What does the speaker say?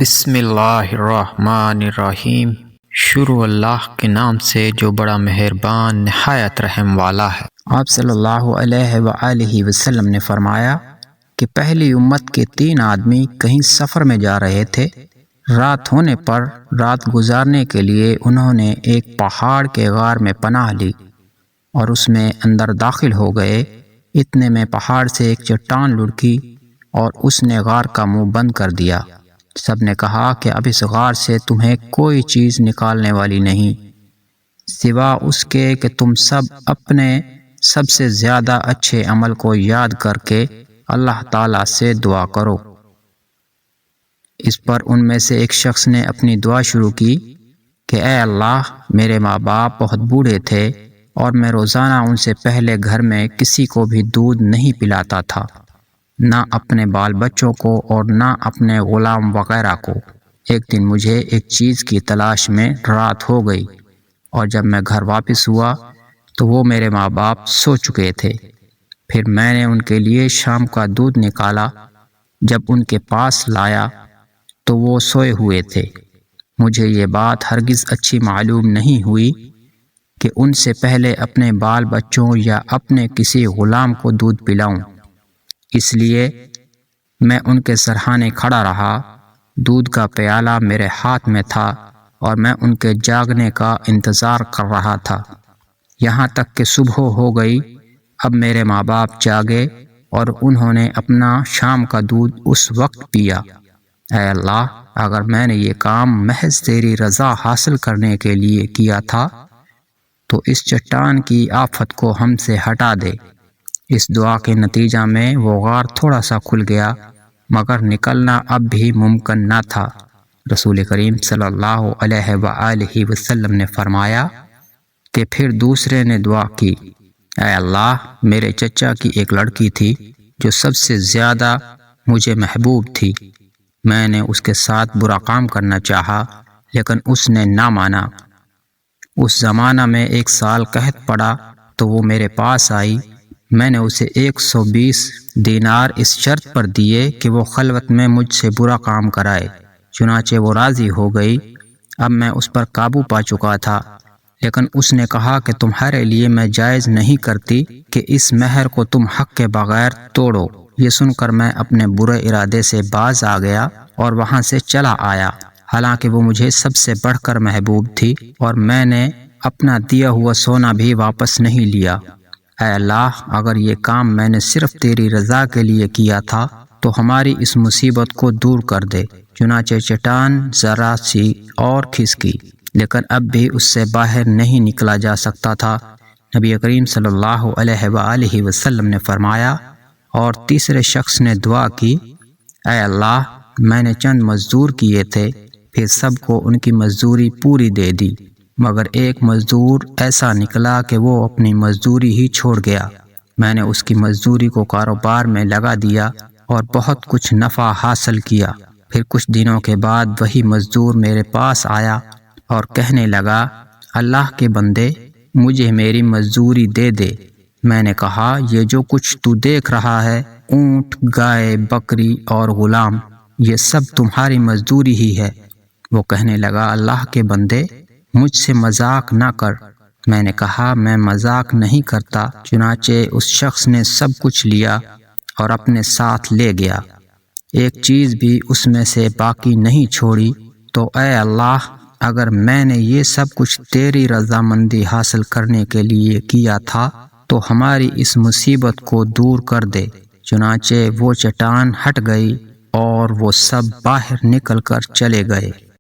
بسم اللہ الرحمن الرحیم۔ شروع اللہ کے نام سے جو بڑا مہربان نہایت رحم والا ہے۔ آپ صلی اللہ علیہ وآلہ وسلم نے فرمایا کہ پہلی امت کے 3 آدمی کہیں سفر میں جا رہے تھے۔ رات ہونے پر رات گزارنے کے لیے انہوں نے ایک پہاڑ کے غار میں پناہ لی اور اس میں اندر داخل ہو گئے۔ اتنے میں پہاڑ سے ایک چٹان لڑکی اور اس نے غار کا منہ بند کر دیا۔ سب نے کہا کہ اب اس غار سے تمہیں کوئی چیز نکالنے والی نہیں سوا اس کے کہ تم سب اپنے سب سے زیادہ اچھے عمل کو یاد کر کے اللہ تعالیٰ سے دعا کرو۔ اس پر ان میں سے ایک شخص نے اپنی دعا شروع کی کہ اے اللہ، میرے ماں باپ بہت بوڑھے تھے اور میں روزانہ ان سے پہلے گھر میں کسی کو بھی دودھ نہیں پلاتا تھا، نہ اپنے بال بچوں کو اور نہ اپنے غلام وغیرہ کو۔ ایک دن مجھے ایک چیز کی تلاش میں رات ہو گئی اور جب میں گھر واپس ہوا تو وہ میرے ماں باپ سو چکے تھے۔ پھر میں نے ان کے لیے شام کا دودھ نکالا۔ جب ان کے پاس لایا تو وہ سوئے ہوئے تھے۔ مجھے یہ بات ہرگز اچھی معلوم نہیں ہوئی کہ ان سے پہلے اپنے بال بچوں یا اپنے کسی غلام کو دودھ پلاؤں، اس لیے میں ان کے سرہانے کھڑا رہا۔ دودھ کا پیالہ میرے ہاتھ میں تھا اور میں ان کے جاگنے کا انتظار کر رہا تھا، یہاں تک کہ صبح ہو گئی۔ اب میرے ماں باپ جاگے اور انہوں نے اپنا شام کا دودھ اس وقت پیا۔ اے اللہ، اگر میں نے یہ کام محض تیری رضا حاصل کرنے کے لیے کیا تھا تو اس چٹان کی آفت کو ہم سے ہٹا دے۔ اس دعا کے نتیجہ میں وہ غار تھوڑا سا کھل گیا، مگر نکلنا اب بھی ممکن نہ تھا۔ رسول کریم صلی اللہ علیہ وآلہ وسلم نے فرمایا کہ پھر دوسرے نے دعا کی، اے اللہ، میرے چچا کی ایک لڑکی تھی جو سب سے زیادہ مجھے محبوب تھی۔ میں نے اس کے ساتھ برا کام کرنا چاہا لیکن اس نے نہ مانا۔ اس زمانہ میں 1 سال قحط پڑا تو وہ میرے پاس آئی۔ میں نے اسے 120 دینار اس شرط پر دیے کہ وہ خلوت میں مجھ سے برا کام کرائے، چنانچہ وہ راضی ہو گئی۔ اب میں اس پر قابو پا چکا تھا، لیکن اس نے کہا کہ تمہارے لیے میں جائز نہیں کرتی کہ اس مہر کو تم حق کے بغیر توڑو۔ یہ سن کر میں اپنے برے ارادے سے باز آ گیا اور وہاں سے چلا آیا، حالانکہ وہ مجھے سب سے بڑھ کر محبوب تھی، اور میں نے اپنا دیا ہوا سونا بھی واپس نہیں لیا۔ اے اللہ، اگر یہ کام میں نے صرف تیری رضا کے لیے کیا تھا تو ہماری اس مصیبت کو دور کر دے۔ چنانچہ چٹان ذرا سی اور کھسکی، لیکن اب بھی اس سے باہر نہیں نکلا جا سکتا تھا۔ نبی کریم صلی اللہ علیہ وآلہ وسلم نے فرمایا، اور تیسرے شخص نے دعا کی، اے اللہ، میں نے چند مزدور کیے تھے، پھر سب کو ان کی مزدوری پوری دے دی، مگر ایک مزدور ایسا نکلا کہ وہ اپنی مزدوری ہی چھوڑ گیا۔ میں نے اس کی مزدوری کو کاروبار میں لگا دیا اور بہت کچھ نفع حاصل کیا۔ پھر کچھ دنوں کے بعد وہی مزدور میرے پاس آیا اور کہنے لگا، اللہ کے بندے، مجھے میری مزدوری دے دے۔ میں نے کہا، یہ جو کچھ تو دیکھ رہا ہے، اونٹ، گائے، بکری اور غلام، یہ سب تمہاری مزدوری ہی ہے۔ وہ کہنے لگا، اللہ کے بندے، مجھ سے مذاق نہ کر۔ میں نے کہا، میں مذاق نہیں کرتا۔ چنانچہ اس شخص نے سب کچھ لیا اور اپنے ساتھ لے گیا، ایک چیز بھی اس میں سے باقی نہیں چھوڑی۔ تو اے اللہ، اگر میں نے یہ سب کچھ تیری رضامندی حاصل کرنے کے لیے کیا تھا تو ہماری اس مصیبت کو دور کر دے۔ چنانچہ وہ چٹان ہٹ گئی اور وہ سب باہر نکل کر چلے گئے۔